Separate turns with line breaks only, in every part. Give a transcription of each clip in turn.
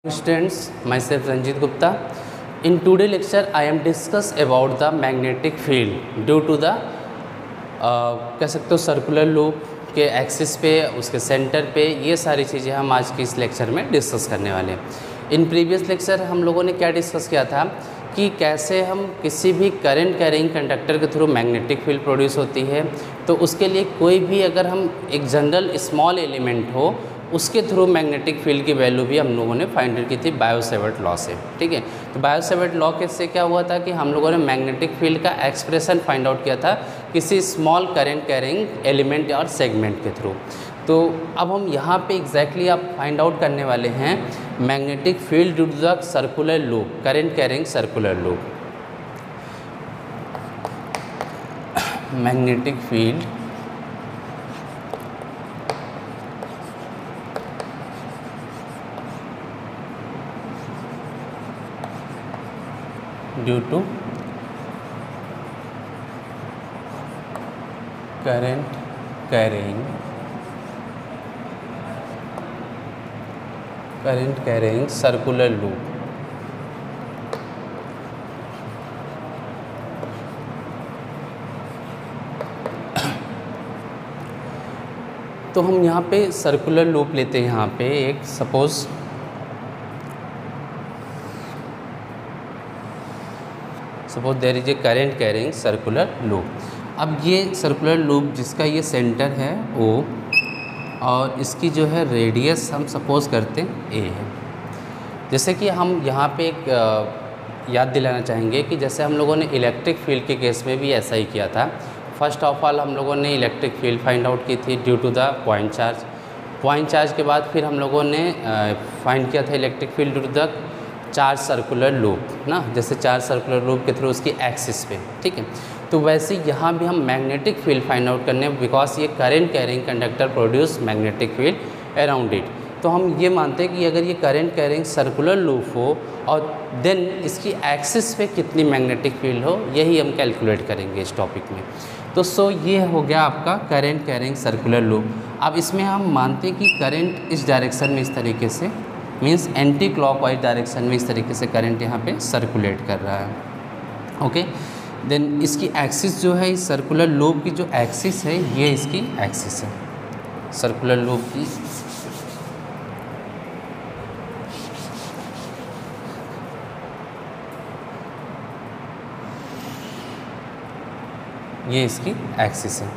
Students, myself Ranjit Gupta. In today's lecture, I am discuss about the magnetic field due to the कह सकते हो circular loop के axis पे, उसके centre पे, ये सारी चीज़ें हम आज के इस लेक्चर में डिस्कस करने वाले हैं। इन प्रीवियस लेक्चर हम लोगों ने क्या डिस्कस किया था कि कैसे हम किसी भी करंट कैरिंग कंडक्टर के थ्रू मैग्नेटिक फील्ड प्रोड्यूस होती है। तो उसके लिए कोई भी अगर हम एक जनरल स्मॉल एलिमेंट हो उसके थ्रू मैग्नेटिक फील्ड की वैल्यू भी हम लोगों ने फाइंड आउट की थी बायो-सेवर्ट लॉ से। ठीक है, तो बायो-सेवर्ट लॉ के से क्या हुआ था कि हम लोगों ने मैग्नेटिक फील्ड का एक्सप्रेशन फाइंड आउट किया था किसी स्मॉल करंट कैरिंग एलिमेंट और सेगमेंट के थ्रू। तो अब हम यहाँ पे एग्जैक्टली आप फाइंड आउट करने वाले हैं magnetic field due to the circular loop, current carrying circular loop. Magnetic field due to current carrying circular loop. तो हम यहाँ पे सर्कुलर लूप लेते हैं। यहाँ पे एक suppose there is a current carrying circular loop. अब ये सर्कुलर लूप जिसका ये सेंटर है O और इसकी जो है रेडियस हम सपोज करते हैं A है। जैसे कि हम यहाँ पे एक याद दिलाना चाहेंगे कि जैसे हम लोगों ने इलेक्ट्रिक फील्ड के केस में भी ऐसा ही किया था। फर्स्ट ऑफ ऑल हम लोगों ने इलेक्ट्रिक फील्ड फाइंड आउट की थी due to the point charge. Point charge के बाद फिर हम लोगों ने फाइंड किया था electric field due to the charge circular loop ना, जैसे चार्ज सर्कुलर लूप के थ्रू उसकी एक्सिस पे। ठीक है, तो वैसे यहाँ भी हम मैग्नेटिक फील्ड फाइंड आउट करने, बिकॉज ये current carrying conductor produce magnetic field around it. तो हम ये मानते हैं कि अगर ये करंट कैरिंग सर्कुलर लूप हो और देन इसकी एक्सिस पे कितनी मैग्नेटिक फील्ड हो, यही हम कैलकुलेट करेंगे इस टॉपिक में। तो ये हो गया आपका करंट कैरिंग सर्कुलर लूप। अब इसमें हम मानते हैं कि करंट इस डायरेक्शन में इस तरीके से, मीन्स एंटी क्लॉकवाइज डायरेक्शन में इस तरीके से करंट यहाँ पे सर्कुलेट कर रहा है। ओके, देन इसकी एक्सिस जो है, इस सर्कुलर लूप की जो एक्सिस है, ये इसकी एक्सिस है सर्कुलर लूप की। ये इसकी एक्सिस है,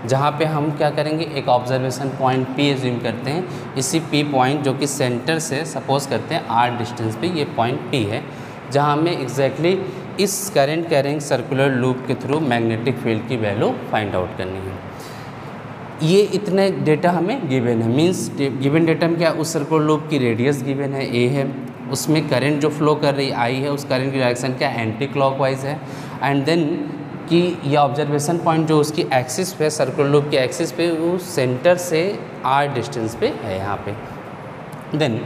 जहाँ पे हम क्या करेंगे, एक ऑब्जर्वेशन पॉइंट P एज्यूम करते हैं। इसी P पॉइंट जो कि सेंटर से सपोज करते हैं R डिस्टेंस पे, ये पॉइंट P है जहाँ हमें एग्जैक्टली इस करंट कैरिंग सर्कुलर लूप के थ्रू मैग्नेटिक फील्ड की वैल्यू फाइंड आउट करनी है। ये इतने डेटा हमें गिवन है, मीन्स गिवन डेटा में क्या, उस सर्कुलर लूप की रेडियस गिवन है A है, उसमें करंट जो फ्लो कर रही I है, उस करंट की डायरेक्शन क्या एंटी क्लॉकवाइज है, एंड देन कि ये ऑब्जर्वेशन पॉइंट जो उसकी एक्सिस पे, सर्कुलर लूप की एक्सिस पे, वो सेंटर से R डिस्टेंस पे है यहाँ पे। देन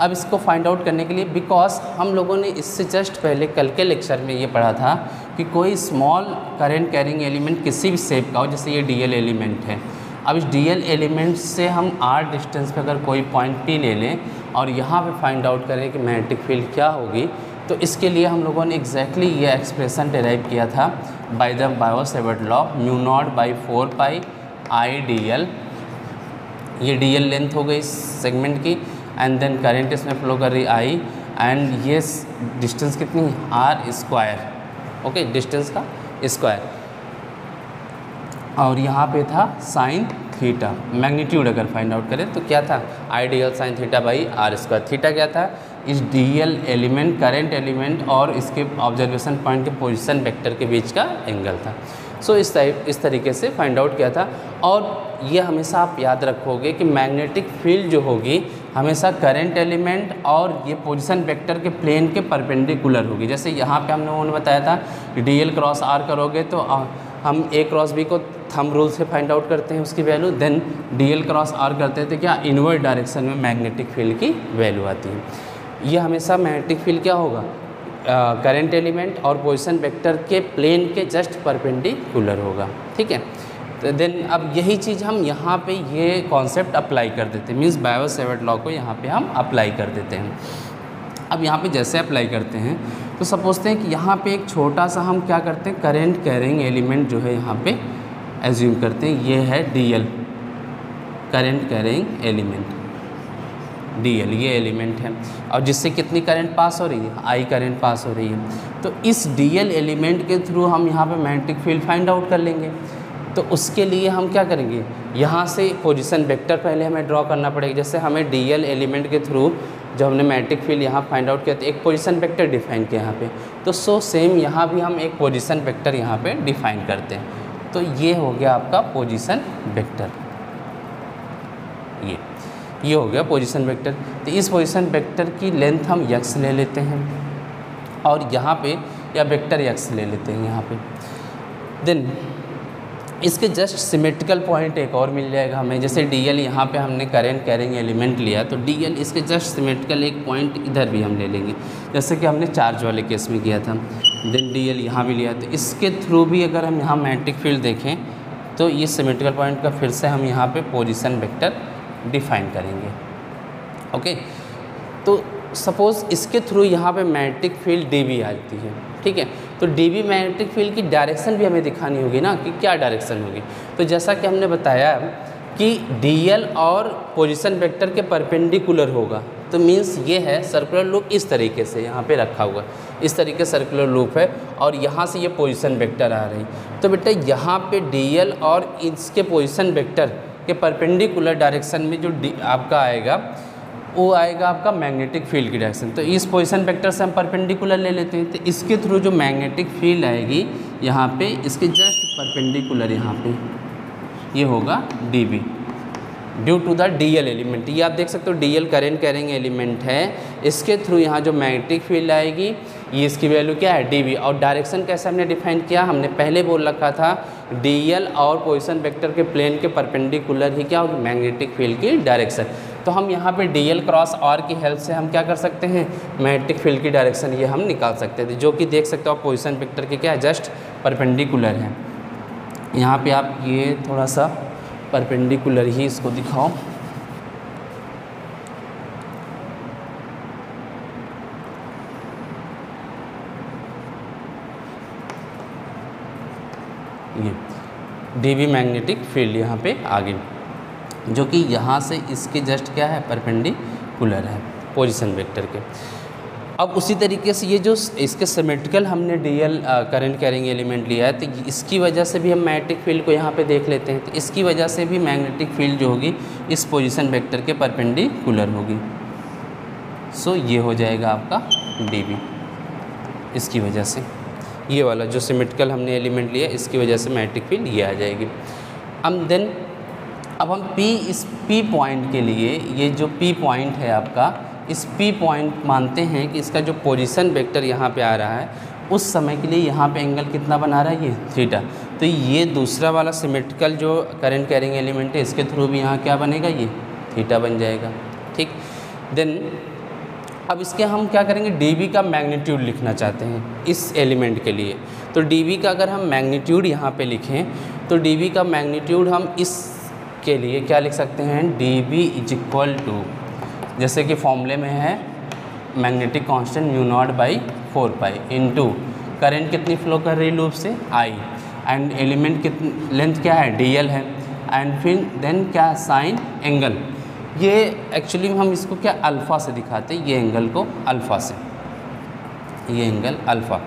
अब इसको फाइंड आउट करने के लिए, बिकॉज हम लोगों ने इससे जस्ट पहले कल के लेक्चर में ये पढ़ा था कि कोई स्मॉल करंट कैरिंग एलिमेंट किसी भी शेप का हो, जैसे ये DL एलिमेंट है। अब इस DL एलिमेंट से हम R डिस्टेंस पे अगर कोई पॉइंट P ले लें और यहाँ पे फाइंड आउट करें कि मैग्नेटिक फील्ड क्या होगी, तो इसके लिए हम लोगों ने एग्जैक्टली ये एक्सप्रेशन डिराइव किया था by the Biot Savart law, μ0/4 pi IdL। ये DL लेंथ हो गई सेगमेंट की, एंड देन करंट इसमें फ्लो कर रही I, एंड ये डिस्टेंस कितनी, R स्क्वायर। ओके, डिस्टेंस का स्क्वायर, और यहाँ पे था साइन थीटा। मैग्नीट्यूड अगर फाइंड आउट करें तो क्या था, IdL sine theta by R square. Theta क्या था, इस DL एलिमेंट, करंट एलिमेंट और इसके ऑब्जर्वेशन पॉइंट के पोजीशन वेक्टर के बीच का एंगल था। सो इस तरीके से फाइंड आउट किया था। और ये हमेशा आप याद रखोगे कि मैग्नेटिक फील्ड जो होगी हमेशा करंट एलिमेंट और ये पोजीशन वेक्टर के प्लेन के परपेंडिकुलर होगी। जैसे यहाँ पे हम लोगों ने बताया था कि DL क्रॉस R करोगे तो हम A क्रॉस B को थंब रूल से फाइंड आउट करते हैं उसकी value, then DL cross R करते हैं तो क्या इनवर्ट डायरेक्शन में मैग्नेटिक फील्ड की वैल्यू आती है। ये हमेशा मैग्नेटिक फील्ड क्या होगा, करंट एलिमेंट और पोजीशन वेक्टर के प्लेन के जस्ट परपेंडिकुलर होगा। ठीक है, तो देन अब यही चीज़ हम यहाँ पे ये कॉन्सेप्ट अप्लाई कर देते हैं, मीन्स बायो-सेवर्ट लॉ को यहाँ पे हम अप्लाई कर देते हैं। अब यहाँ पे जैसे अप्लाई करते हैं तो सपोजते हैं कि यहाँ पे एक छोटा सा हम क्या करते हैं, करंट कैरिंग एलिमेंट जो है यहाँ पे एज्यूम करते हैं, ये है DL, current carrying element DL, ये एलिमेंट है। और जिससे कितनी करंट पास हो रही है, I करंट पास हो रही है। तो इस DL एलिमेंट के थ्रू हम यहाँ पे मैग्नेटिक फील्ड फाइंड आउट कर लेंगे। तो उसके लिए हम क्या करेंगे, यहाँ से पोजीशन वेक्टर पहले हमें ड्रॉ करना पड़ेगा। जैसे हमें DL एलिमेंट के थ्रू जब हमने मैग्नेटिक फील्ड यहाँ फाइंड आउट किया तो एक पोजीशन वेक्टर डिफाइन किया यहाँ पे, तो सो सेम यहाँ भी हम एक पोजीशन वेक्टर यहाँ पे डिफाइन करते हैं। तो ये हो गया आपका पोजीशन वेक्टर, ये हो गया पोजीशन वेक्टर। तो इस पोजीशन वेक्टर की लेंथ हम x ले लेते हैं और यहाँ पे या वेक्टर x ले लेते हैं यहाँ पे। देन इसके जस्ट सिमेट्रिकल पॉइंट एक और मिल जाएगा हमें। जैसे DL यहाँ पे हमने करंट कैरिंग एलिमेंट लिया, तो DL इसके जस्ट सिमेट्रिकल एक पॉइंट इधर भी हम ले लेंगे, जैसे कि हमने चार्ज वाले केस में किया था। देन DL यहाँ भी लिया, तो इसके थ्रू भी अगर हम यहाँ मैग्नेटिक फील्ड देखें तो ये सिमेट्रिकल पॉइंट का फिर से हम यहाँ पे पोजीशन वेक्टर डिफाइन करेंगे। ओके, तो सपोज़ इसके थ्रू यहाँ पे मैग्नेटिक फील्ड DB आती है, ठीक है। तो DB मैग्नेटिक फील्ड की डायरेक्शन भी हमें दिखानी होगी ना, कि क्या डायरेक्शन होगी। तो जैसा कि हमने बताया कि DL और पोजीशन वेक्टर के परपेंडिकुलर होगा, तो मीन्स ये है सर्कुलर लूप इस तरीके से यहाँ पे रखा हुआ, इस तरीके सर्कुलर लूप है और यहाँ से ये पोजीशन वेक्टर आ रही। तो बेटा यहाँ पे DL और इसके पोजीशन वेक्टर के परपेंडिकुलर डायरेक्शन में जो आपका आएगा वो आएगा आपका मैग्नेटिक फील्ड की डायरेक्शन। तो इस पोजीशन वेक्टर से हम परपेंडिकुलर ले लेते हैं, तो इसके थ्रू जो मैग्नेटिक फील्ड आएगी यहाँ पे, इसके जस्ट परपेंडिकुलर यहाँ पे ये होगा DB due to the DL element. ये आप देख सकते हो DL करंट कैरिंग एलिमेंट है, इसके थ्रू यहाँ जो मैग्नेटिक फील्ड आएगी ये इसकी वैल्यू क्या है DB। और डायरेक्शन कैसे हमने डिफाइन किया, हमने पहले बोल रखा था DL और पोजीशन वेक्टर के प्लेन के परपेंडिकुलर ही क्या होगी, मैग्नेटिक फील्ड की डायरेक्शन। तो हम यहाँ पे DL क्रॉस R की हेल्प से हम क्या कर सकते हैं, मैग्नेटिक फील्ड की डायरेक्शन ये हम निकाल सकते थे, जो कि देख सकते हो आप पोजीशन वेक्टर के क्या है, जस्ट परपेंडिकुलर है। यहाँ पे आप ये थोड़ा सा परपेंडिकुलर ही इसको दिखाओ, ये DB मैग्नेटिक फील्ड यहाँ पे आ गई, जो कि यहाँ से इसके जस्ट क्या है, परपेंडिकुलर है पोजीशन वेक्टर के। अब उसी तरीके से ये जो इसके सिमेट्रिकल हमने DL करंट कैरिंग एलिमेंट लिया है, तो इसकी वजह से भी हम मैग्नेटिक फील्ड को यहाँ पे देख लेते हैं। तो इसकी वजह से भी मैग्नेटिक फील्ड जो होगी इस पोजीशन वेक्टर के परपेंडिकुलर होगी। सो ये हो जाएगा आपका DB, इसकी वजह से ये वाला जो सिमेट्रिकल हमने एलिमेंट लिया इसकी वजह से मैग्नेटिक फील्ड ये आ जाएगी। अब हम इस P पॉइंट के लिए, ये जो P पॉइंट है आपका, इस P पॉइंट मानते हैं कि इसका जो पोजीशन वेक्टर यहाँ पे आ रहा है उस समय के लिए यहाँ पे एंगल कितना बना रहा है, ये थीटा। तो ये दूसरा वाला सिमेट्रिकल जो करंट कैरिंग एलिमेंट है इसके थ्रू भी यहाँ क्या बनेगा, ये थीटा बन जाएगा, ठीक। देन अब इसके हम क्या करेंगे, DB का मैग्नीट्यूड लिखना चाहते हैं इस एलिमेंट के लिए। तो DB का अगर हम मैग्नीट्यूड यहाँ पे लिखें तो DB का मैग्नीट्यूड हम इस के लिए क्या लिख सकते हैं, DB इज इक्वल टू, जैसे कि फॉर्मूले में है magnetic constant μ0/4 pi into current कितनी फ्लो कर रही लूप से, I, एंड एलिमेंट कितनी लेंथ क्या है, DL है, एंड फिर देन क्या साइन एंगल। ये एक्चुअली हम इसको क्या अल्फ़ा से दिखाते हैं, ये एंगल को अल्फ़ा से, ये एंगल अल्फ़ा।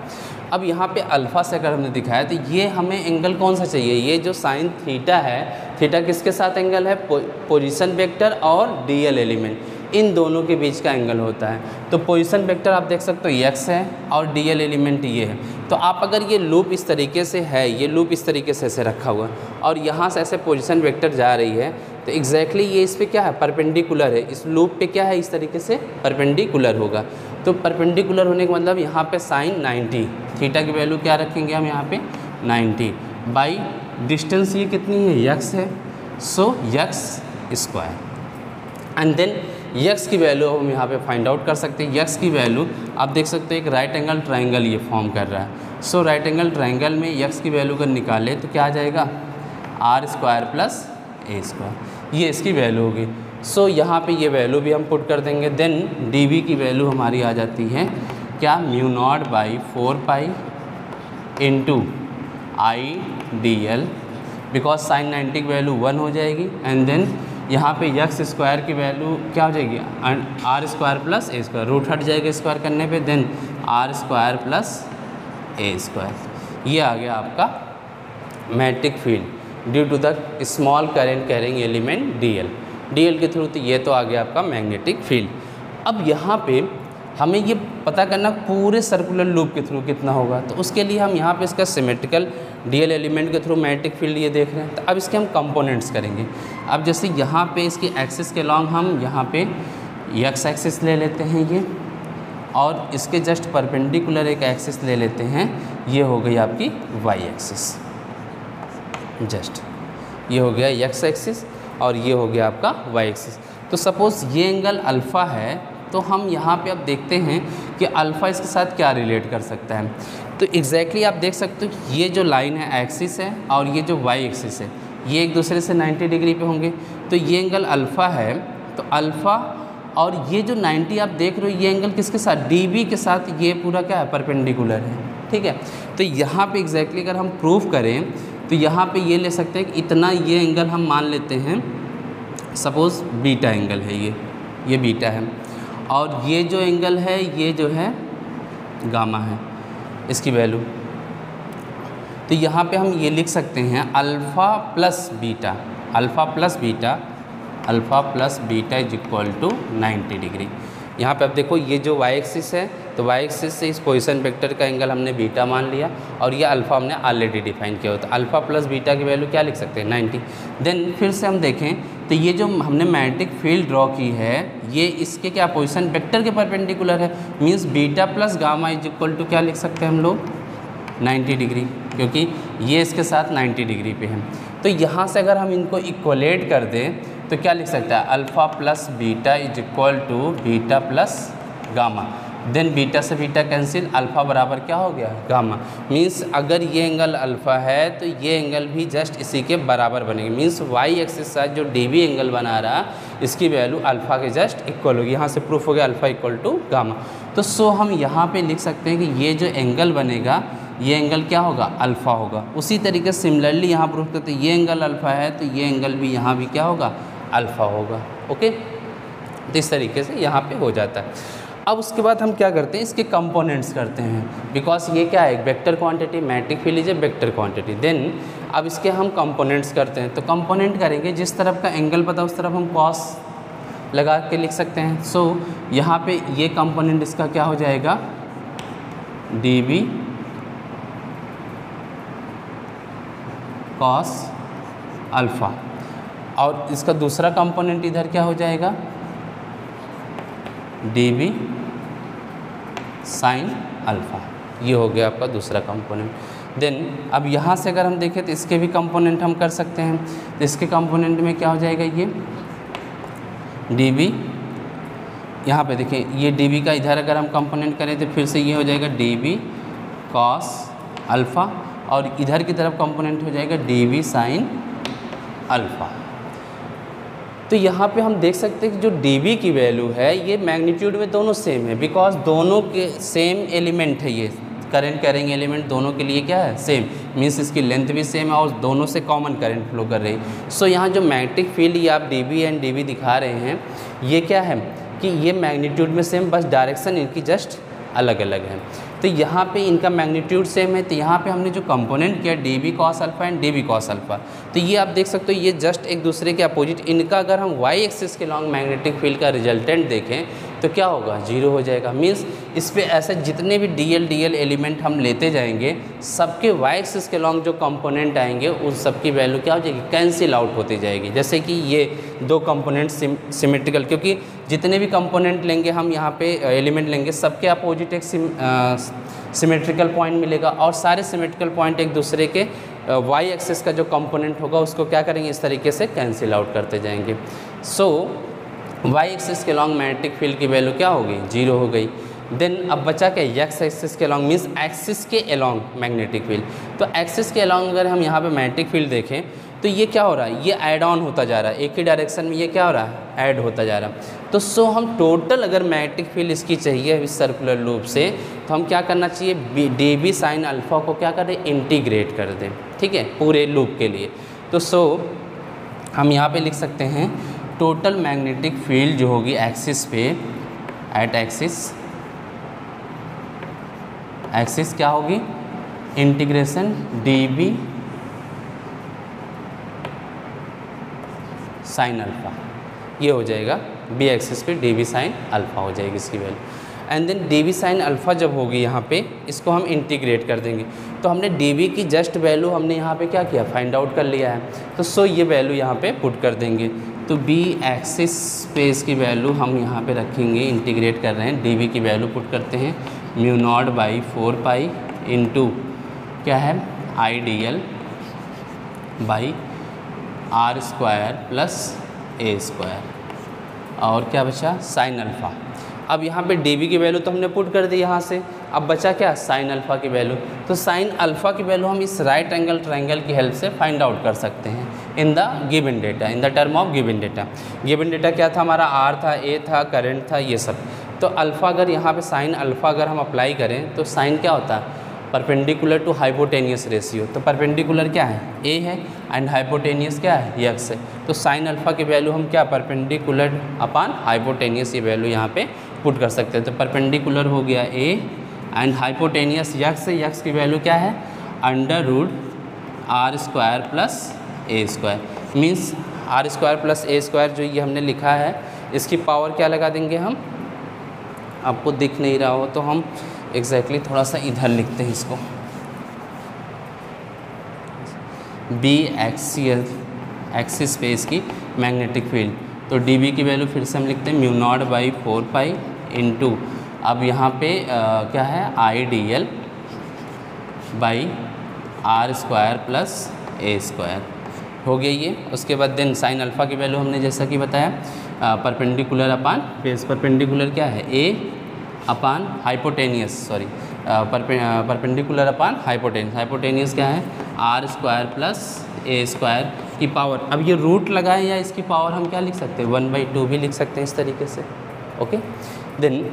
अब यहाँ पे अल्फ़ा से अगर हमने दिखाया तो ये हमें एंगल कौन सा चाहिए, ये जो साइन थीटा है, थीटा किसके साथ एंगल है, पोजीशन वेक्टर और DL एलिमेंट, इन दोनों के बीच का एंगल होता है। तो पोजीशन वेक्टर आप देख सकते हो x है और DL एलिमेंट ये है। तो आप अगर ये लूप इस तरीके से है, ये लूप इस तरीके से ऐसे रखा हुआ और यहाँ से ऐसे पोजीशन वेक्टर जा रही है, तो एग्जैक्टली ये इस पर क्या है, परपेंडिकुलर है, इस लूप पे क्या है, इस तरीके से परपेंडिकुलर होगा। तो परपेंडिकुलर होने का मतलब यहाँ पे साइन 90, थीटा की वैल्यू क्या रखेंगे हम यहाँ पे 90 बाई डिस्टेंस ये कितनी है, x है, सो x²। एंड देन x की वैल्यू हम यहाँ पे फाइंड आउट कर सकते हैं। x की वैल्यू आप देख सकते हो एक राइट एंगल ट्राइंगल ये फॉर्म कर रहा है। सो राइट एंगल ट्राइंगल में x की वैल्यू अगर निकाले तो क्या आ जाएगा, r² + a², ये इसकी वैल्यू होगी। सो यहाँ पे ये वैल्यू भी हम पुट कर देंगे। देन dv की वैल्यू हमारी आ जाती है क्या, mu naught by 4 pi into I d L, because sine 90 की वैल्यू 1 हो जाएगी। एंड देन यहाँ पे यक्स स्क्वायर की वैल्यू क्या हो जाएगी, r square plus a square, root हट जाएगा स्क्वायर करने पे, then r square plus a square. ये आ गया आपका magnetic field due to the small current carrying element d l के थ्रू। तो ये तो आ गया आपका मैग्नेटिक फील्ड। अब यहाँ पे हमें ये पता करना पूरे सर्कुलर लूप के थ्रू कितना होगा, तो उसके लिए हम यहाँ पे इसका सिमेट्रिकल डीएल एलिमेंट के थ्रू मैग्नेटिक फील्ड ये देख रहे हैं। तो अब इसके हम कंपोनेंट्स करेंगे। अब जैसे यहाँ पे इसकी एक्सिस के लॉन्ग हम यहाँ पे एक्स एक्सिस ले लेते हैं ये, और इसके जस्ट परपेंडिकुलर एक एक्सिस ले लेते हैं, ये हो गई आपकी वाई एक्सिस। जस्ट ये हो गया एक्स एक्सिस और ये हो गया आपका वाई एक्सिस। तो सपोज़ ये एंगल अल्फ़ा है, तो हम यहाँ पे अब देखते हैं कि अल्फ़ा इसके साथ क्या रिलेट कर सकता है। तो एग्जैक्टली आप देख सकते हो कि ये जो लाइन है एक्सिस है और ये जो वाई एक्सिस है ये एक दूसरे से 90 डिग्री पे होंगे। तो ये एंगल अल्फ़ा है, तो अल्फ़ा और ये जो 90 आप देख रहे हो ये एंगल किसके साथ, dB के साथ ये पूरा क्या है, परपेंडिकुलर है। ठीक है, तो यहाँ पे एग्जैक्टली अगर हम प्रूव करें तो यहाँ पे ये ले सकते हैं कि इतना ये एंगल हम मान लेते हैं, सपोज़ बीटा एंगल है ये बीटा है, और ये जो एंगल है ये जो है गामा है इसकी वैल्यू। तो यहाँ पे हम ये लिख सकते हैं alpha plus beta, alpha plus beta is equal to 90 degree. यहाँ पे अब देखो ये जो वाई एक्सिस है, तो वाई एक्सिस से इस पोजीशन वेक्टर का एंगल हमने बीटा मान लिया, और ये अल्फ़ा हमने ऑलरेडी डिफाइन किया होता है। अल्फ़ा प्लस बीटा की वैल्यू क्या लिख सकते हैं, 90। देन फिर से हम देखें तो ये जो हमने मैग्नेटिक फील्ड ड्रॉ की है ये इसके क्या पोजीशन वेक्टर के परपेंडिकुलर है, means beta plus gamma is equal to क्या लिख सकते हैं हम लोग, 90 डिग्री, क्योंकि ये इसके साथ 90 डिग्री पे है। तो यहाँ से अगर हम इनको इक्वलेट कर दें तो क्या लिख सकता है, alpha plus beta is equal to beta plus gamma. Then beta से बीटा कैंसिल, अल्फ़ा बराबर क्या हो गया, गामा। मींस अगर ये एंगल अल्फ़ा है तो ये एंगल भी जस्ट इसी के बराबर बनेगी। मींस वाई एक्सिस साथ जो डीवी एंगल बना रहा इसकी वैल्यू अल्फ़ा के जस्ट इक्वल होगी। यहाँ से प्रूफ हो गया अल्फ़ा इक्वल टू गामा। तो सो हम यहाँ पे लिख सकते हैं कि ये जो एंगल बनेगा ये एंगल क्या होगा, अल्फ़ा होगा। उसी तरीके से सिमिलरली यहाँ प्रूफ करते हैं ये एंगल अल्फ़ा है तो ये एंगल भी यहाँ भी क्या होगा, अल्फ़ा होगा। ओके, तो इस तरीके से यहाँ पे हो जाता है। अब उसके बाद हम क्या करते हैं, इसके कंपोनेंट्स करते हैं, बिकॉज ये क्या है, एक vector quantity, magnetic field is a vector quantity. Then अब इसके हम कंपोनेंट्स करते हैं। तो कंपोनेंट करेंगे, जिस तरफ का एंगल पता उस तरफ हम कॉस लगा के लिख सकते हैं। सो यहाँ पे ये कंपोनेंट इसका क्या हो जाएगा, dv कॉस अल्फ़ा, और इसका दूसरा कंपोनेंट इधर क्या हो जाएगा, dv साइन अल्फ़ा। ये हो गया आपका दूसरा कंपोनेंट। देन अब यहाँ से अगर हम देखें तो इसके भी कंपोनेंट हम कर सकते हैं। तो इसके कंपोनेंट में क्या हो जाएगा, ये dv, यहाँ पे देखिए ये dv का इधर अगर हम कंपोनेंट करें तो फिर से ये हो जाएगा dv कॉस अल्फ़ा, और इधर की तरफ कंपोनेंट हो जाएगा dv साइन अल्फ़ा। तो यहाँ पे हम देख सकते हैं कि जो dv की वैल्यू है ये मैग्नीट्यूड में दोनों सेम है, बिकॉज दोनों के सेम एलिमेंट है। ये करंट कैरिंग एलिमेंट दोनों के लिए क्या है, सेम, मीन्स इसकी लेंथ भी सेम है और दोनों से कॉमन करंट फ्लो कर रही है। सो यहाँ जो मैग्नेटिक फील्ड ये आप dv एंड dv दिखा रहे हैं ये क्या है कि ये मैग्नीट्यूड में सेम, बस डायरेक्शन इनकी जस्ट अलग अलग है। तो यहाँ पे इनका मैग्नीट्यूड सेम है, तो यहाँ पे हमने जो कंपोनेंट किया dv cos alpha and dv cos alpha, तो ये आप देख सकते हो ये जस्ट एक दूसरे के अपोजिट। इनका अगर हम y एक्सिस के लॉन्ग मैग्नेटिक फील्ड का रिजल्टेंट देखें तो क्या होगा, 0 हो जाएगा। मींस इस पे ऐसे जितने भी dl एलिमेंट हम लेते जाएंगे सबके y एक्सिस के लॉन्ग जो कंपोनेंट आएंगे उन सबकी वैल्यू क्या हो जाएगी, कैंसिल आउट होती जाएगी। जैसे कि ये दो कंपोनेंट सिमेट्रिकल, क्योंकि जितने भी कंपोनेंट लेंगे हम यहाँ पे एलिमेंट लेंगे सबके अपोजिट एक सिमेट्रिकल पॉइंट मिलेगा, और सारे सिमेट्रिकल पॉइंट एक दूसरे के y एक्सिस का जो कंपोनेंट होगा उसको क्या करेंगे, इस तरीके से कैंसिल आउट करते जाएंगे। सो y एक्सिस के लॉन्ग मैग्नेटिक फील्ड की वैल्यू क्या हो गई, 0 हो गई। देन अब बचा क्या, x एक्सिस के लॉन्ग, मीन्स एक्सिस के अलॉन्ग मैग्नेटिक फील्ड। तो एक्सिस के अलॉन्ग अगर हम यहाँ पे मैग्नेटिक फील्ड देखें तो ये क्या हो रहा है, ये ऐड ऑन होता जा रहा है, एक ही डायरेक्शन में ये क्या हो रहा है, ऐड होता जा रहा है। तो सो हम टोटल अगर मैग्नेटिक फील्ड इसकी चाहिए इस सर्कुलर लूप से, तो हम क्या करना चाहिए, डी बी साइन अल्फ़ा को क्या करें, इंटीग्रेट कर दें, ठीक है, पूरे लूप के लिए। तो सो हम यहाँ पे लिख सकते हैं टोटल मैग्नेटिक फील्ड जो होगी एक्सिस पे, एट एक्सिस क्या होगी, integration d B sine alpha, ये हो जाएगा बी एक्सिस पे डी बी साइन अल्फ़ा हो जाएगी इसकी वैल्यू। And then d B sine alpha जब होगी यहाँ पे, इसको हम इंटीग्रेट कर देंगे। तो हमने डी बी की जस्ट वैल्यू हमने यहाँ पे क्या किया, फाइंड आउट कर लिया है। तो सो ये वैल्यू यहाँ पे पुट कर देंगे। तो बी एक्सिस पे इसकी वैल्यू हम यहाँ पे रखेंगे, इंटीग्रेट कर रहे हैं, डी बी की वैल्यू पुट करते हैं mu naught by 4 pi into क्या है, I d l by r square plus a square, और क्या बचा, साइन अल्फ़ा। अब यहाँ पे डी बी की वैल्यू तो हमने पुट कर दी यहाँ से, अब बचा क्या, साइन अल्फ़ा की वैल्यू। तो साइन अल्फ़ा की वैल्यू हम इस राइट एंगल ट्रायंगल की हेल्प से फाइंड आउट कर सकते हैं in the given data, in the term of given data. Given data क्या था हमारा, आर था, ए था, करंट था, ये सब। तो अल्फ़ा अगर यहाँ पे साइन अल्फ़ा अगर हम अप्लाई करें तो साइन क्या होता है, परपेंडिकुलर टू हाइपोटेनियस रेशियो। तो परपेंडिकुलर क्या है, ए है, एंड हाइपोटेनियस क्या है, यक्स है। तो साइन अल्फ़ा की वैल्यू हम क्या, परपेंडिकुलर अपान हाइपोटेनियस ये वैल्यू यहाँ पे पुट कर सकते हैं। तो परपेंडिकुलर हो गया ए, एंड हाइपोटेनियस यक्स है, यक्स की वैल्यू क्या है, under root r square plus a square, means r square plus a square जो ये हमने लिखा है, इसकी पावर क्या लगा देंगे हम, आपको दिख नहीं रहा हो तो हम एग्जैक्टली थोड़ा सा इधर लिखते हैं इसको, बी एक्सियल एक्सिस पे इसकी मैग्नेटिक फील्ड। तो डी बी की वैल्यू फिर से हम लिखते हैं mu naught by 4 pi into, अब यहाँ पे क्या है, I d l by r square plus a square हो गया ये। उसके बाद देन साइन अल्फ़ा की वैल्यू हमने जैसा कि बताया परपेंडिकुलर अपान बेस, परपेंडिकुलर क्या है, a upon hypotenuse, sorry perpendicular upon hypotenuse, hypotenuse क्या है, are square plus a square की पावर। अब ये रूट लगाए या इसकी पावर हम क्या लिख सकते हैं, 1/2 भी लिख सकते हैं इस तरीके से, ओके। देन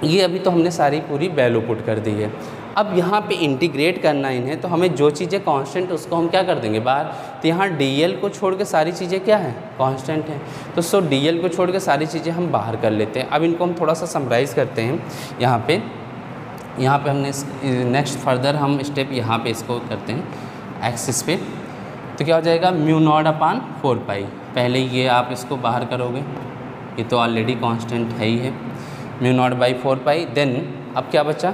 ये अभी तो हमने सारी पूरी वैल्यू पुट कर दी है। अब यहाँ पे इंटीग्रेट करना इन्हें, तो हमें जो चीज़ें कांस्टेंट उसको हम क्या कर देंगे बाहर। तो यहाँ डी को छोड़ के सारी चीज़ें क्या हैं, कांस्टेंट हैं। तो सो डी को छोड़ के सारी चीज़ें हम बाहर कर लेते हैं। अब इनको हम थोड़ा सा समराइज़ करते हैं। यहाँ पे हमने नेक्स्ट फर्दर हम स्टेप यहाँ पे इसको करते हैं एक्सिस पे। तो क्या हो जाएगा, म्यू नॉट अपान 4 पाई, पहले ये आप इसको बाहर करोगे, ये तो ऑलरेडी कांस्टेंट है ही है, mu naught by 4 pi. Then अब क्या बचा,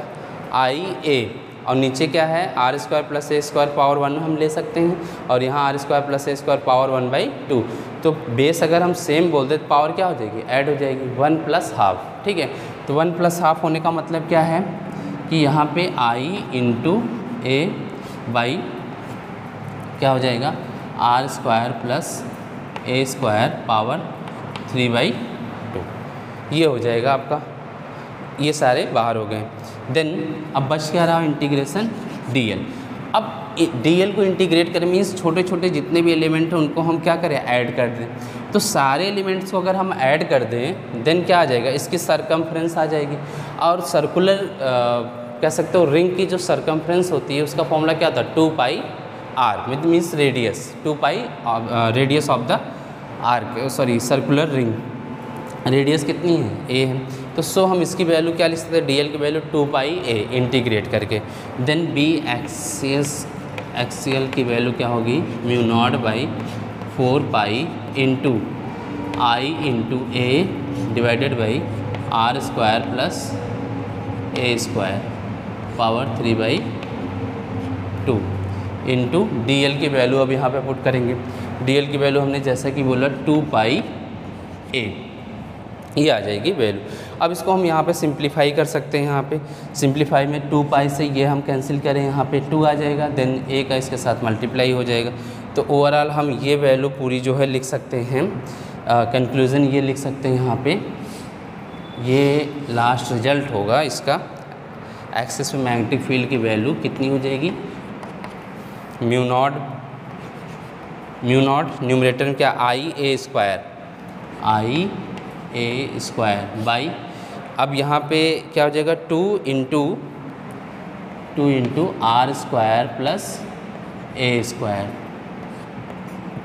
आई ए, और नीचे क्या है, are square plus a square power 1 हम ले सकते हैं, और यहाँ r square plus a square power 1/2। तो बेस अगर हम सेम बोल दे तो पावर क्या हो जाएगी, ऐड हो जाएगी, 1 + हाफ, ठीक है। तो 1 + हाफ होने का मतलब क्या है कि यहाँ पे आई इंटू ए बाई क्या हो जाएगा, r square plus a square power 3/2, ये हो जाएगा आपका। ये सारे बाहर हो गए। देन अब बच क्या रहा, इंटीग्रेशन डी एल। अब डी एल को इंटीग्रेट करें मीन्स छोटे छोटे जितने भी एलिमेंट हैं उनको हम क्या करें, ऐड कर दें। तो सारे एलिमेंट्स को अगर हम ऐड कर दें देन क्या आ जाएगा, इसकी सरकमफ्रेंस आ जाएगी। और सर्कुलर कह सकते हो रिंग की जो सरकमफ्रेंस होती है उसका फॉर्मूला क्या था, 2 pi R, means radius, 2 pi radius of the arc, sorry circular ring, radius कितनी है, ए है। तो सो हम इसकी वैल्यू क्या लिख सकते हैं, डी एल की वैल्यू 2 पाई ए इंटीग्रेट करके। देन बी एक्सियल की वैल्यू क्या होगी, mu naught by 4 pi into I into a divided by r square plus a square power 3/2 into d l की वैल्यू अब यहाँ पे पुट करेंगे। डी एल की वैल्यू हमने जैसा कि बोला 2 पाई ए, ये आ जाएगी वैल्यू। अब इसको हम यहाँ पे सिंप्लीफाई कर सकते हैं। यहाँ पे सिंप्लीफाई में 2 पाई से ये हम कैंसिल करें, यहाँ पे 2 आ जाएगा, देन ए का इसके साथ मल्टीप्लाई हो जाएगा। तो ओवरऑल हम ये वैल्यू पूरी जो है लिख सकते हैं, कंक्लूज़न ये लिख सकते हैं यहाँ पे, ये लास्ट रिजल्ट होगा इसका, एक्सिस में मैग्नेटिक फील्ड की वैल्यू कितनी हो जाएगी, mu naught mu naught numerator में क्या आई ए स्क्वायर बाई, अब यहाँ पे क्या हो जाएगा 2 into r square plus a square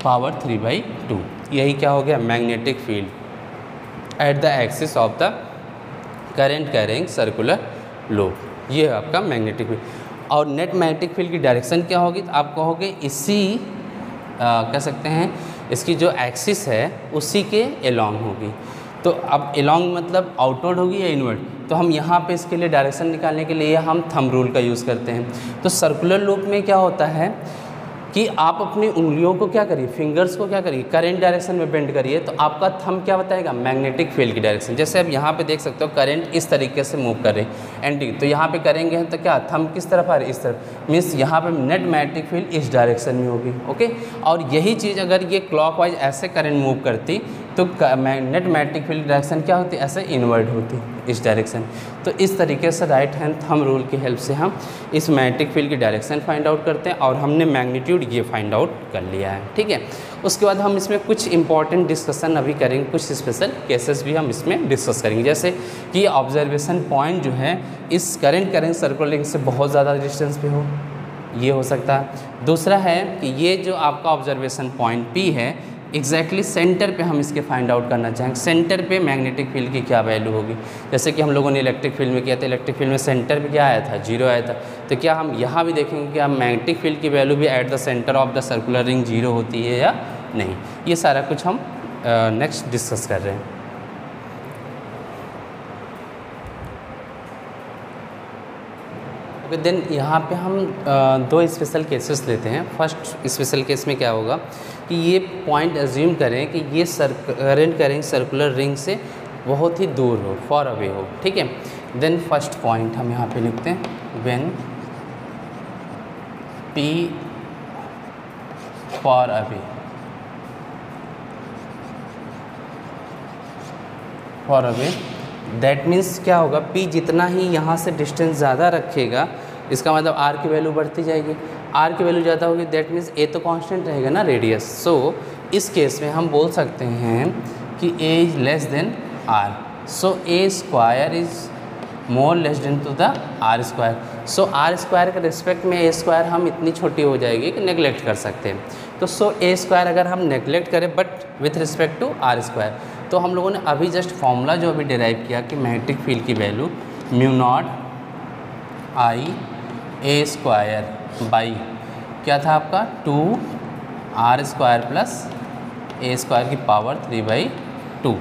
power 3/2। यही क्या हो गया magnetic field at the axis of the current carrying circular loop. ये है आपका मैग्नेटिक फील्ड। और नेट मैग्नेटिक फील्ड की डायरेक्शन क्या होगी, तो आप कहोगे इसी कह सकते हैं इसकी जो एक्सिस है उसी के एलॉन्ग होगी। तो अब एलॉन्ग मतलब आउटवर्ड होगी या इनवर्ड, तो हम यहाँ पे इसके लिए डायरेक्शन निकालने के लिए हम थंब रूल का यूज़ करते हैं। तो सर्कुलर लूप में क्या होता है कि आप अपनी उंगलियों को क्या करिए, फिंगर्स को क्या करिए, करंट डायरेक्शन में बेंड करिए, तो आपका थंब क्या बताएगा मैग्नेटिक फील्ड की डायरेक्शन। जैसे अब यहाँ पे देख सकते हो करंट इस तरीके से मूव कर रहे हैं एंटी, तो यहाँ पे करेंगे तो क्या थंब किस तरफ आ रही है, इस तरफ, मीन्स यहाँ पे नेट मैग्नेटिक फील्ड इस डायरेक्शन में होगी। ओके, और यही चीज़ अगर ये क्लॉकवाइज ऐसे करंट मूव करती तो नेट मैग्नेटिक फील्ड डायरेक्शन क्या होती, ऐसे इनवर्ड होती इस डायरेक्शन। तो इस तरीके से राइट हैंड थंब रूल की हेल्प से हम इस मैग्नेटिक फील्ड की डायरेक्शन फाइंड आउट करते हैं, और हमने मैग्नीट्यूड ये फाइंड आउट कर लिया है। ठीक है, उसके बाद हम इसमें कुछ इंपॉर्टेंट डिस्कशन अभी करेंगे, कुछ स्पेशल केसेस भी हम इसमें डिस्कस करेंगे, जैसे कि ऑब्जर्वेशन पॉइंट जो है इस करंट सर्कुलर लिंक से बहुत ज़्यादा डिस्टेंस पे हो, ये हो सकता है। दूसरा है कि ये जो आपका ऑब्जर्वेशन पॉइंट P है एग्जैक्टली सेंटर पे हम इसके फाइंड आउट करना चाहेंगे, सेंटर पे मैग्नेटिक फील्ड की क्या वैल्यू होगी। जैसे कि हम लोगों ने इलेक्ट्रिक फील्ड में किया था, इलेक्ट्रिक फील्ड में सेंटर पे क्या आया था, 0 आया था। तो क्या हम यहाँ भी देखेंगे कि मैग्नेटिक फील्ड की वैल्यू भी eight the centre of the circular ring 0 होती है या नहीं। ये सारा कुछ हम नेक्स्ट डिस्कस कर रहे हैं। ओके, देन यहाँ पे हम दो स्पेशल केसेस लेते हैं। फर्स्ट स्पेशल केस में क्या होगा कि ये पॉइंट एज्यूम करें कि ये करंट कैरिंग सर्कुलर रिंग से बहुत ही दूर हो, फॉर अवे हो। ठीक है, देन फर्स्ट पॉइंट हम यहाँ पे लिखते हैं when P for away, for away that means क्या होगा, P जितना ही यहाँ से डिस्टेंस ज़्यादा रखेगा इसका मतलब R की वैल्यू बढ़ती जाएगी। R की वैल्यू ज़्यादा होगी दैट मीन्स A तो कांस्टेंट रहेगा ना, रेडियस। सो इस केस में हम बोल सकते हैं कि A is less than R, so A square is more less than to the R square. So R square के रिस्पेक्ट में A स्क्वायर हम इतनी छोटी हो जाएगी कि नेगलेक्ट कर सकते हैं। तो सो A स्क्वायर अगर हम नेगलेक्ट करें but with respect to R square, तो हम लोगों ने अभी जस्ट फॉर्मूला जो अभी डिराइव किया कि मैग्नेटिक फील्ड की value mu naught I A square by क्या था आपका 2R square plus a square की पावर 3/2।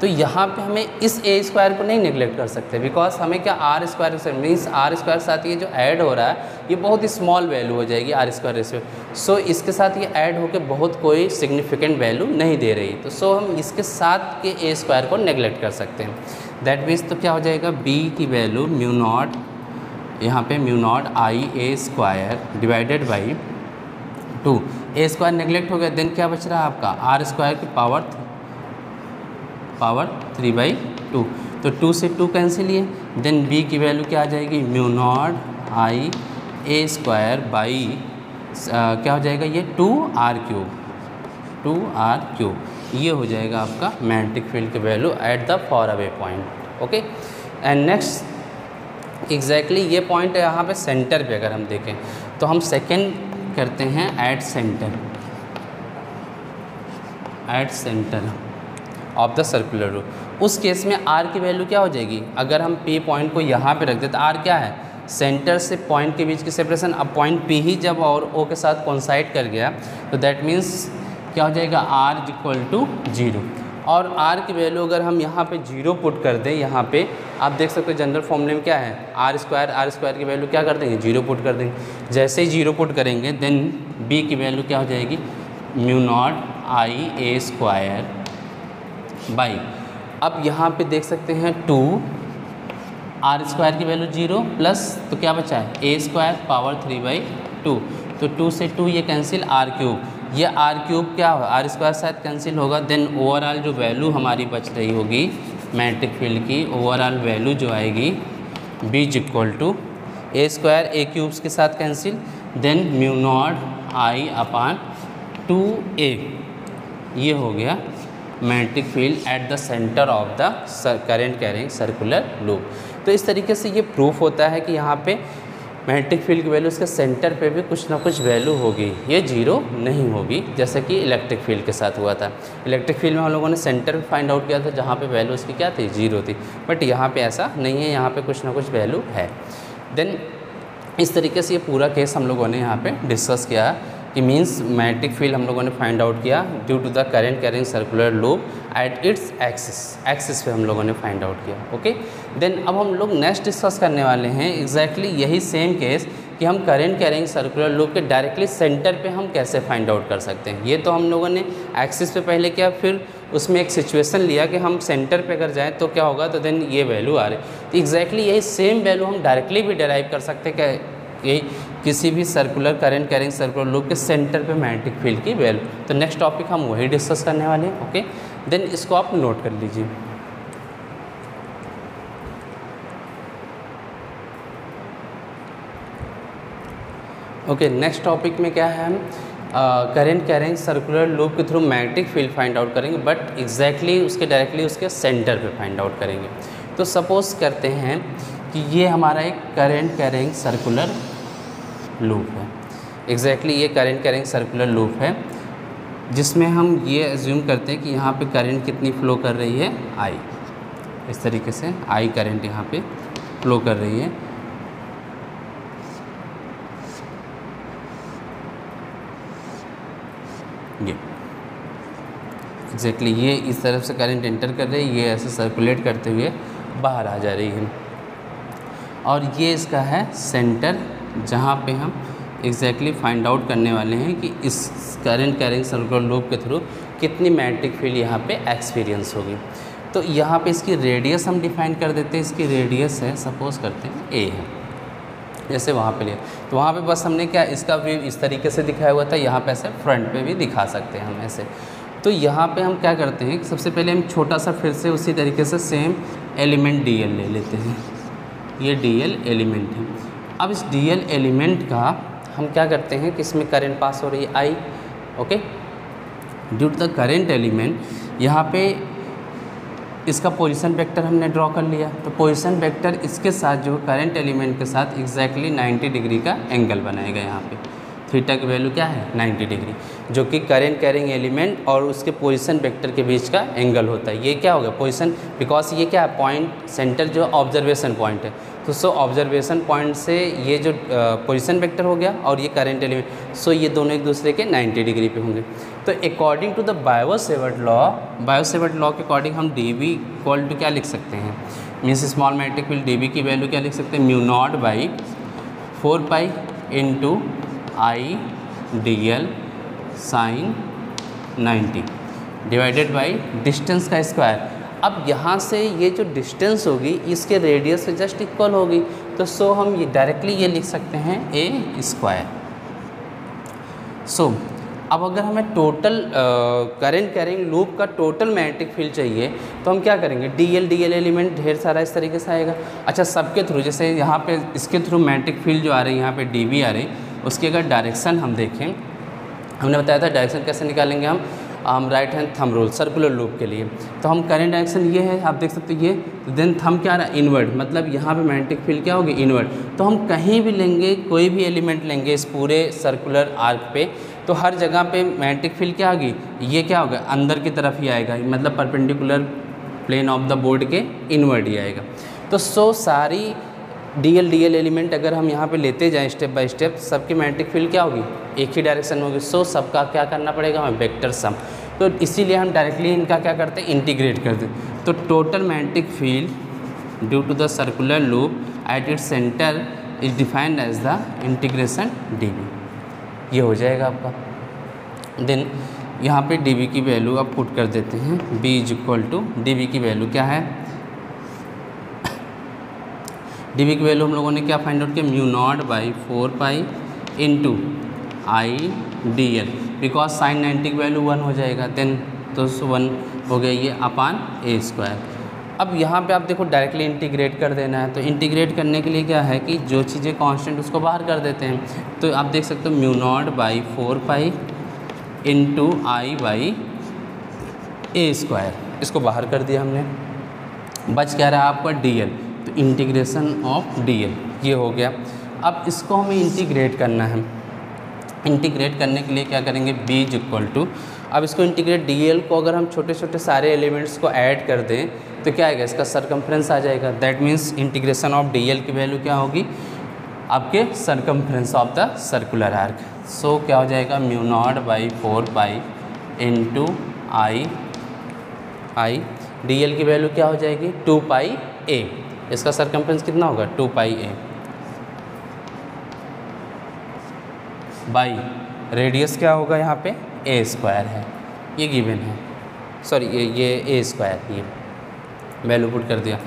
तो यहाँ पे हमें इस ए स्क्वायर को नहीं नेगलेक्ट कर सकते, बिकॉज हमें क्या R स्क्वायर से मीन्स R स्क्वायर साथ ये जो ऐड हो रहा है ये बहुत ही स्मॉल वैल्यू हो जाएगी R स्क्वायर रिस्पेक्ट। सो इसके साथ ये ऐड होकर बहुत कोई सिग्निफिकेंट वैल्यू नहीं दे रही, तो सो हम इसके साथ के ए स्क्वायर को नेगलेक्ट कर सकते हैं। दैट मीन्स तो क्या हो जाएगा, B की वैल्यू म्यू नॉट, यहाँ पे mu naught I A square divided by 2। A square neglect हो गया, देन क्या बच रहा है आपका R स्क्वायर की पावर 3/2। तो 2 से 2 कैंसिल है, देन B की वैल्यू क्या आ जाएगी, mu naught I A square by क्या हो जाएगा ये 2R क्यूब। ये हो जाएगा आपका मैग्नेटिक फील्ड की value at the for away point. Okay, and next exactly ये पॉइंट है यहाँ पे सेंटर पे अगर हम देखें तो हम सेकेंड करते हैं at centre of the circular loop. उस केस में R की वैल्यू क्या हो जाएगी, अगर हम P पॉइंट को यहाँ पे रख दें तो R क्या है, सेंटर से पॉइंट के बीच की सेपरेशन। अब पॉइंट P ही जब और O के साथ कोइंसाइड कर गया तो दैट मीन्स क्या हो जाएगा, R इक्वल टू 0। और R की वैल्यू अगर हम यहाँ पे 0 पुट कर दें, यहाँ पे आप देख सकते हो जनरल फॉर्मूले में क्या है, R स्क्वायर की वैल्यू क्या कर देंगे, 0 पुट कर देंगे। जैसे ही 0 पुट करेंगे देन B की वैल्यू क्या हो जाएगी, mu naught I A square by, अब यहाँ पे देख सकते हैं 2R स्क्वायर की वैल्यू 0 प्लस तो क्या बचा है ए स्क्वायर पावर 3/2। तो 2 से 2 ये कैंसिल, R क्यूब, ये R क्यूब क्या होगा, R स्क्वायर शायद कैंसिल होगा। देन ओवरऑल जो वैल्यू हमारी बच रही होगी मैग्नेटिक फील्ड की, ओवरऑल वैल्यू जो आएगी B equal to a square a cubes के साथ cancel, then mu naught I upon 2a ये हो गया magnetic field at the centre of the current carrying circular loop. तो इस तरीके से ये प्रूफ होता है कि यहाँ पे मैग्नेटिक फील्ड की वैल्यू उसके सेंटर पे भी कुछ ना कुछ वैल्यू होगी, ये जीरो नहीं होगी, जैसे कि इलेक्ट्रिक फील्ड के साथ हुआ था। इलेक्ट्रिक फील्ड में हम लोगों ने सेंटर पे फाइंड आउट किया था जहाँ पे वैल्यू उसकी क्या थी, जीरो थी, बट यहाँ पे ऐसा नहीं है, यहाँ पे कुछ ना कुछ वैल्यू है। देन इस तरीके से ये पूरा केस हम लोगों ने यहाँ पे डिस्कस किया कि मीन्स मैग्नेटिक फील्ड हम लोगों ने फाइंड आउट किया due to the current carrying circular loop at its axis पे हम लोगों ने फाइंड आउट किया। ओके, देन अब हम लोग नेक्स्ट डिस्कस करने वाले हैं एग्जैक्टली यही सेम केस कि हम करंट कैरिंग सर्कुलर लूप के डायरेक्टली सेंटर पे हम कैसे फाइंड आउट कर सकते हैं। ये तो हम लोगों ने एक्सिस पे पहले किया, फिर उसमें एक सिचुएशन लिया कि हम सेंटर पे अगर जाएँ तो क्या होगा, तो देन ये वैल्यू आ रही। तो एग्जैक्टली यही सेम वैल्यू हम डायरेक्टली भी डेराइव कर सकते हैं कि यही किसी भी circular current carrying circular loop के सेंटर पे मैग्नेटिक फील्ड की वैल्यू। तो नेक्स्ट टॉपिक हम वही डिस्कस करने वाले हैं। ओके, देन इसको आप नोट कर लीजिए। ओके, नेक्स्ट टॉपिक में क्या है, हम करंट कैरिंग सर्कुलर लूप के through magnetic field find out करेंगे, बट एग्जैक्टली उसके डायरेक्टली उसके सेंटर पे फाइंड आउट करेंगे। तो सपोज करते हैं कि ये हमारा एक करंट कैरिंग सर्कुलर लूप है। एग्जैक्टली ये करंट कैरिंग सर्कुलर लूप है जिसमें हम ये एज्यूम करते हैं कि यहाँ पे करंट कितनी फ़्लो कर रही है, आई। इस तरीके से आई करंट यहाँ पे फ़्लो कर रही है। ये एग्जैक्टली ये इस तरफ से करंट एंटर कर रही है, ये ऐसे सर्कुलेट करते हुए बाहर आ जा रही है, और ये इसका है सेंटर जहाँ पे हम एग्जैक्टली फाइंड आउट करने वाले हैं कि इस करंट कैरिंग सर्कुलर लूप के थ्रू कितनी मैग्नेटिक फील्ड यहाँ पे एक्सपीरियंस होगी। तो यहाँ पे इसकी रेडियस हम डिफाइन कर देते हैं। इसकी रेडियस है, सपोज करते हैं ए है, जैसे वहाँ पे लिया, तो वहाँ पे बस हमने क्या इसका व्यू इस तरीके से दिखाया हुआ था, यहाँ पे ऐसे फ्रंट पे भी दिखा सकते हैं हम ऐसे। तो यहाँ पे हम क्या करते हैं, सबसे पहले हम छोटा सा फिर से उसी तरीके से सेम एलिमेंट DL ले लेते हैं। ये DL एलिमेंट है। अब इस DL एलिमेंट का हम क्या करते हैं कि इसमें करंट पास हो रही है I। Okay, due to the current element यहाँ पे इसका पोजीशन वेक्टर हमने ड्रॉ कर लिया। तो पोजीशन वेक्टर इसके साथ जो करंट एलिमेंट के साथ एग्जैक्टली 90 डिग्री का एंगल बनाएगा। यहाँ पे थीटा की वैल्यू क्या है, 90 डिग्री, जो कि करंट कैरिंग एलिमेंट और उसके पोजीशन वेक्टर के बीच का एंगल होता है। ये क्या होगा, पोजीशन, बिकॉज ये क्या है, पॉइंट सेंटर जो ऑब्जर्वेशन पॉइंट है, तो सो ऑब्जर्वेशन पॉइंट से ये जो पोजीशन वेक्टर हो गया और ये करंट एलिमेंट, सो ये दोनों एक दूसरे के 90 डिग्री पे होंगे। तो according to the Biot Savart law के अकॉर्डिंग हम dB इक्वल टू क्या लिख सकते हैं, means small magnetic field dB की वैल्यू क्या लिख सकते हैं, mu naught by 4 pi into I DL sine 90 divided by distance का स्क्वायर। अब यहाँ से ये जो डिस्टेंस होगी इसके रेडियस से जस्ट इक्वल होगी, तो सो हम ये डायरेक्टली ये लिख सकते हैं a स्क्वायर। सो अब अगर हमें टोटल करंट कैरिंग लूप का टोटल मैग्नेटिक फील्ड चाहिए तो हम क्या करेंगे, DL एलिमेंट ढेर सारा इस तरीके से आएगा। अच्छा, सबके थ्रू, जैसे यहाँ पे इसके थ्रू मैग्नेटिक फील्ड जो आ रही है यहाँ पे dB आ रही, उसकी अगर डायरेक्शन हम देखें, हमने बताया था डायरेक्शन कैसे निकालेंगे हम right hand thumb rule circular loop के लिए। तो हम करंट डायरेक्शन ये है, आप देख सकते हो ये, तो देन थंब क्या आ रहा है, इनवर्ड, मतलब यहाँ पे मैग्नेटिक फील्ड क्या होगी, इनवर्ड। तो हम कहीं भी लेंगे, कोई भी एलिमेंट लेंगे इस पूरे सर्कुलर आर्क पे, तो हर जगह पे मैग्नेटिक फील्ड क्या होगी, ये क्या होगा, अंदर की तरफ ही आएगा, मतलब perpendicular plane of the board के इनवर्ड ही आएगा। तो सो सारी DL एलिमेंट अगर हम यहाँ पे लेते जाएं स्टेप बाय स्टेप, सबकी मैग्नेटिक फील्ड क्या होगी, एक ही डायरेक्शन में होगी। सो सबका क्या करना पड़ेगा हमें, वेक्टर सम। तो इसीलिए हम डायरेक्टली इनका क्या करते हैं, इंटीग्रेट करते हैं। तो total magnetic field due to the circular loop at its centre is defined as the integration dB। ये हो जाएगा आपका। देन यहाँ पे dB की वैल्यू आप पुट कर देते हैं, B is equal to DB की वैल्यू क्या है, dB की वैल्यू हम लोगों ने क्या फाइंड आउट किया, mu naught by 4 pi into I DL, because sine 90 की वैल्यू 1 हो जाएगा, देन तो 1 हो गया ये अपान a स्क्वायर। अब यहाँ पे आप देखो डायरेक्टली इंटीग्रेट कर देना है, तो इंटीग्रेट करने के लिए क्या है कि जो चीज़ें कांस्टेंट उसको बाहर कर देते हैं। तो आप देख सकते हो mu naught by 4 pi into I by A square, इसको बाहर कर दिया हमने, बच क्या रहा आपका dl, तो इंटीग्रेशन ऑफ dl ये हो गया। अब इसको हमें इंटीग्रेट करना है, इंटीग्रेट करने के लिए क्या करेंगे, b इज इक्वल टू, अब इसको इंटीग्रेट dl को अगर हम छोटे छोटे सारे एलिमेंट्स को ऐड कर दें तो क्या आएगा, इसका सरकमफ्रेंस आ जाएगा। That means integration of dl की वैल्यू क्या होगी, आपके circumference of the circular arc. So क्या हो जाएगा, mu naught by 4 pi into I dl की वैल्यू क्या हो जाएगी, 2 पाई a, इसका सरकमफ्रेंस कितना होगा, 2 पाई a बाई रेडियस क्या होगा यहाँ पे, a स्क्वायर है, ये गिवन है, सॉरी ये a स्क्वायर, ये वैल्यू पुट कर दिया।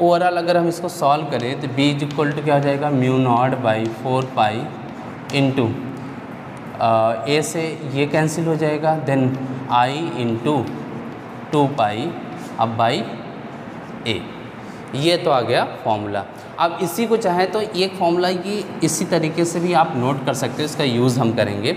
ओवरऑल अगर हम इसको सॉल्व करें तो b इज इक्वल टू क्या हो जाएगा, mu naught by 4 pi into a से ये कैंसिल हो जाएगा, देन i इंटू 2 पाई अब बाई a, ये तो आ गया फॉर्मूला। अब इसी को चाहे तो एक फॉर्मूला की इसी तरीके से भी आप नोट कर सकते हो, इसका यूज़ हम करेंगे।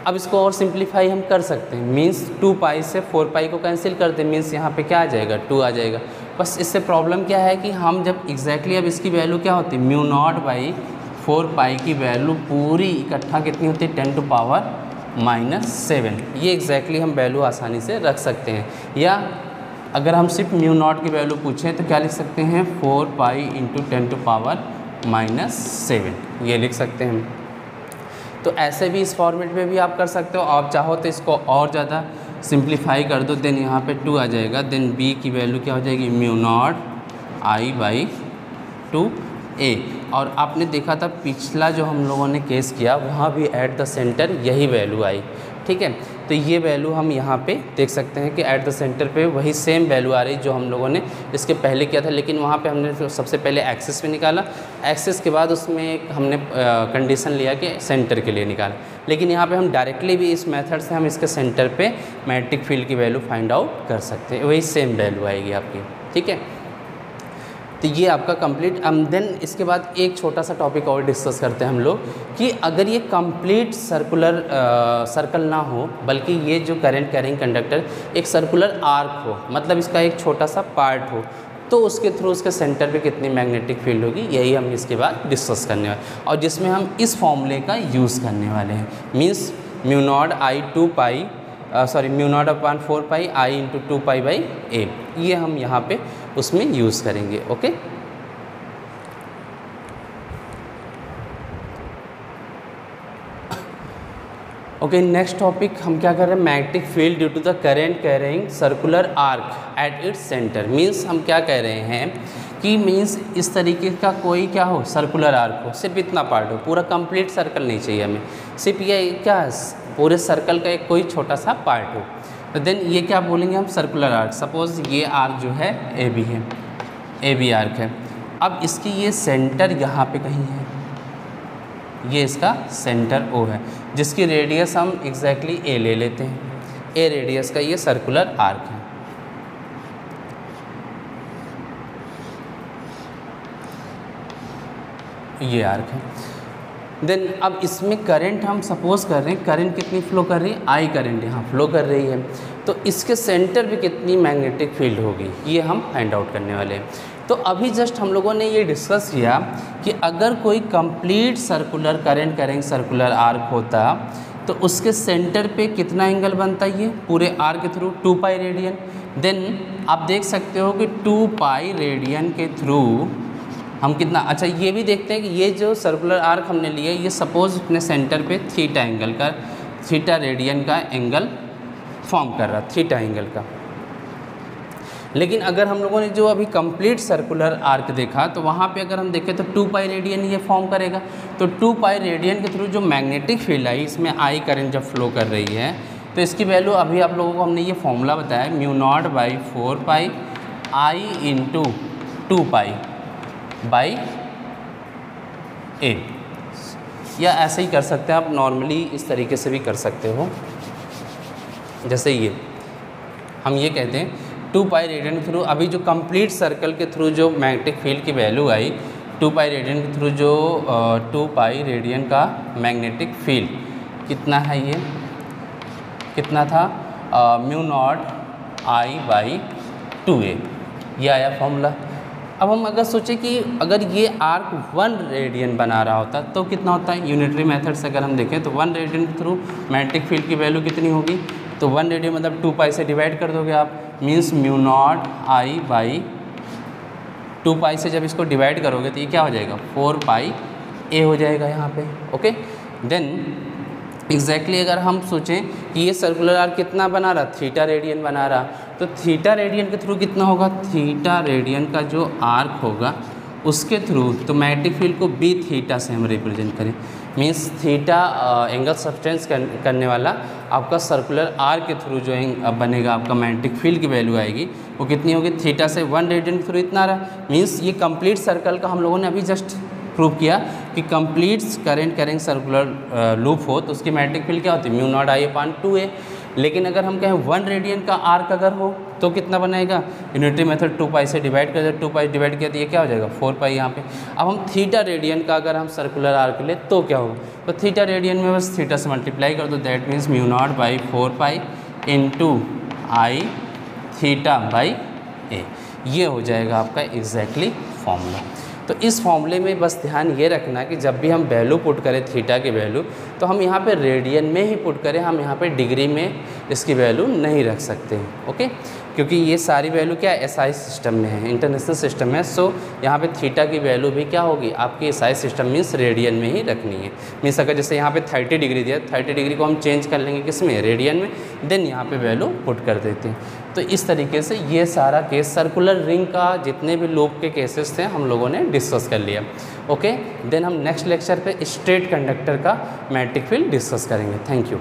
अब इसको और सिंप्लीफाई हम कर सकते हैं, मीन्स 2 पाई से 4 पाई को कैंसिल कर दें, मीन्स यहाँ पे क्या आ जाएगा, 2 आ जाएगा। बस इससे प्रॉब्लम क्या है कि हम जब एग्जैक्टली अब इसकी वैल्यू क्या होती है, म्यू नॉट बाई 4 पाई की वैल्यू पूरी इकट्ठा कितनी होती है, 10 टू पावर -7, ये एग्जैक्टली हम वैल्यू आसानी से रख सकते हैं। या अगर हम सिर्फ म्यू नॉट की वैल्यू पूछें तो क्या लिख सकते हैं, 4 पाई इंटू 10 टू पावर -7, ये लिख सकते हैं। तो ऐसे भी इस फॉर्मेट में भी आप कर सकते हो, आप चाहो तो इसको और ज़्यादा सिंप्लीफाई कर दो, देन यहाँ पे 2 आ जाएगा, देन b की वैल्यू क्या हो जाएगी, mu naught I by 2a। और आपने देखा था पिछला जो हम लोगों ने केस किया वहाँ भी एट द सेंटर यही वैल्यू आई, ठीक है। तो ये वैल्यू हम यहाँ पे देख सकते हैं कि एट द सेंटर पे वही सेम वैल्यू आ रही जो हम लोगों ने इसके पहले किया था, लेकिन वहाँ पे हमने तो सबसे पहले एक्सिस पे निकाला, एक्सिस के बाद उसमें हमने कंडीशन लिया कि सेंटर के लिए निकाला, लेकिन यहाँ पे हम डायरेक्टली भी इस मेथड से हम इसके सेंटर पे मैग्नेटिक फील्ड की वैल्यू फाइंड आउट कर सकते हैं, वही सेम वैल्यू आएगी आपकी, ठीक है। तो ये आपका कंप्लीट। देन इसके बाद एक छोटा सा टॉपिक और डिस्कस करते हैं हम लोग कि अगर ये कंप्लीट सर्कल ना हो, बल्कि ये जो करंट कैरिंग कंडक्टर एक सर्कुलर आर्क हो, मतलब इसका एक छोटा सा पार्ट हो, तो उसके थ्रू उसके सेंटर पे कितनी मैग्नेटिक फील्ड होगी, यही हम इसके बाद डिस्कस करने वाले, और जिसमें हम इस फॉर्मूले का यूज़ करने वाले हैं। Means mu naught I 2 pi mu naught upon 4 pi I into 2 pi by a, ये हम यहाँ पे उसमें यूज़ करेंगे, ओके। ओके, नेक्स्ट टॉपिक हम क्या कर रहे हैं, magnetic field due to the current carrying circular arc at its centre. Means हम क्या कह रहे हैं कि मीन्स इस तरीके का कोई क्या हो, सर्कुलर आर्क हो, सिर्फ इतना पार्ट हो, पूरा कंप्लीट सर्कल नहीं चाहिए हमें, सिर्फ ये क्या पूरे सर्कल का एक कोई छोटा सा पार्ट हो। तो देन ये क्या बोलेंगे हम, सर्कुलर आर्क। सपोज ये आर्क जो है ए बी है, ए बी आर्क है। अब इसकी ये सेंटर यहाँ पे कहीं है, ये इसका सेंटर ओ है, जिसकी रेडियस हम एग्जैक्टली ए ले लेते हैं, ए रेडियस का ये सर्कुलर आर्क है। ये आर्क है। देन अब इसमें करंट हम सपोज कर रहे हैं, करंट कितनी फ्लो कर रही है, आई करंट यहाँ फ्लो कर रही है, तो इसके सेंटर पे कितनी मैग्नेटिक फील्ड होगी, ये हम फाइंड आउट करने वाले हैं। तो अभी जस्ट हम लोगों ने ये डिस्कस किया कि अगर कोई complete circular current carrying circular arc होता तो उसके सेंटर पे कितना एंगल बनता है, ये पूरे आर्क के थ्रू 2 पाई रेडियन। देन आप देख सकते हो कि 2 पाई रेडियन के थ्रू हम कितना, अच्छा ये भी देखते हैं कि ये जो सर्कुलर आर्क हमने लिया ये सपोज अपने सेंटर पे थीटा एंगल का, थीटा रेडियन का एंगल फॉर्म कर रहा, थीटा एंगल का। लेकिन अगर हम लोगों ने जो अभी कंप्लीट सर्कुलर आर्क देखा तो वहाँ पे अगर हम देखें तो 2 पाई रेडियन ये फॉर्म करेगा। तो 2 पाई रेडियन के थ्रू जो मैग्नेटिक फील्ड आई, इसमें आई करंट जब फ्लो कर रही है तो इसकी वैल्यू अभी आप लोगों को हमने ये फॉर्मूला बताया, mu naught by 4 pi I into 2 pi by a. या ऐसे ही कर सकते हैं आप, नॉर्मली इस तरीके से भी कर सकते हो। जैसे ये हम ये कहते हैं 2 पाई रेडियन के थ्रू, अभी जो कंप्लीट सर्कल के थ्रू जो मैग्नेटिक फील्ड की वैल्यू आई 2 पाई रेडियन के थ्रू, जो 2 पाई रेडियन का मैग्नेटिक फील्ड कितना है, ये कितना था, mu naught I by 2a, ये आया फॉर्मूला। अब हम अगर सोचें कि अगर ये आर्क 1 रेडियन बना रहा होता तो कितना होता है, यूनिटरी मेथड से अगर हम देखें तो 1 रेडियन के थ्रू मैग्नेटिक फील्ड की वैल्यू कितनी होगी, तो 1 रेडियन मतलब 2 पाई से डिवाइड कर दोगे आप, means mu naught I by 2 पाई से जब इसको डिवाइड करोगे तो ये क्या हो जाएगा, 4 पाई ए हो जाएगा यहाँ पे। ओके, देन एग्जैक्टली अगर हम सोचें कि ये सर्कुलर आर्क कितना बना रहा, थीटा रेडियन बना रहा, तो थीटा रेडियन के थ्रू कितना होगा, थीटा रेडियन का जो आर्क होगा उसके थ्रू तो मैग्नेटिक फील्ड को बी थीटा से हम रिप्रेजेंट करें, मीन्स थीटा एंगल सब्सटेंस करने वाला आपका सर्कुलर आर्क के थ्रू जो बनेगा आपका मैग्नेटिक फील्ड की वैल्यू आएगी वो कितनी होगी, थीटा से 1 रेडियन के थ्रू इतना रहा। मीन्स ये कंप्लीट सर्कल का हम लोगों ने अभी जस्ट प्रूव किया कि complete current carrying circular loop हो तो उसकी मैग्नेटिक फील्ड क्या होती है, म्यू नॉट आई अपान 2a। लेकिन अगर हम कहें 1 रेडियन का आर्क अगर हो तो कितना बनाएगा, यूनिटरी मेथड 2 पाई से डिवाइड कर दे, 2 पाई डिवाइड किया तो ये क्या हो जाएगा, 4 पाई यहाँ पे। अब हम थीटा रेडियन का अगर हम सर्कुलर आर्क ले तो क्या होगा, तो थीटा रेडियन में बस थीटा से मल्टीप्लाई कर दो, that means mu naught by 4 pi into I theta by a, ये हो जाएगा आपका एग्जैक्टली फॉर्मूला। तो इस फॉर्मूले में बस ध्यान ये रखना कि जब भी हम वैल्यू पुट करें थीटा की वैल्यू तो हम यहाँ पे रेडियन में ही पुट करें, हम यहाँ पे डिग्री में इसकी वैल्यू नहीं रख सकते हैं। ओके, क्योंकि ये सारी वैल्यू क्या एसआई सिस्टम में है, इंटरनेशनल सिस्टम में, सो यहाँ पे थीटा की वैल्यू भी क्या होगी आपकी एसआई सिस्टम मीन्स रेडियन में ही रखनी है। मीन्स अगर जैसे यहाँ पे 30 डिग्री दिया, 30 डिग्री को हम चेंज कर लेंगे किस में, रेडियन में, देन यहाँ पे वैल्यू पुट कर देते हैं। तो इस तरीके से ये सारा केस सर्कुलर रिंग का जितने भी लूप के केसेस थे हम लोगों ने डिस्कस कर लिया। ओके, देन हम नेक्स्ट लेक्चर पे स्ट्रेट कंडक्टर का मैग्नेटिक फील्ड डिस्कस करेंगे। Thank you.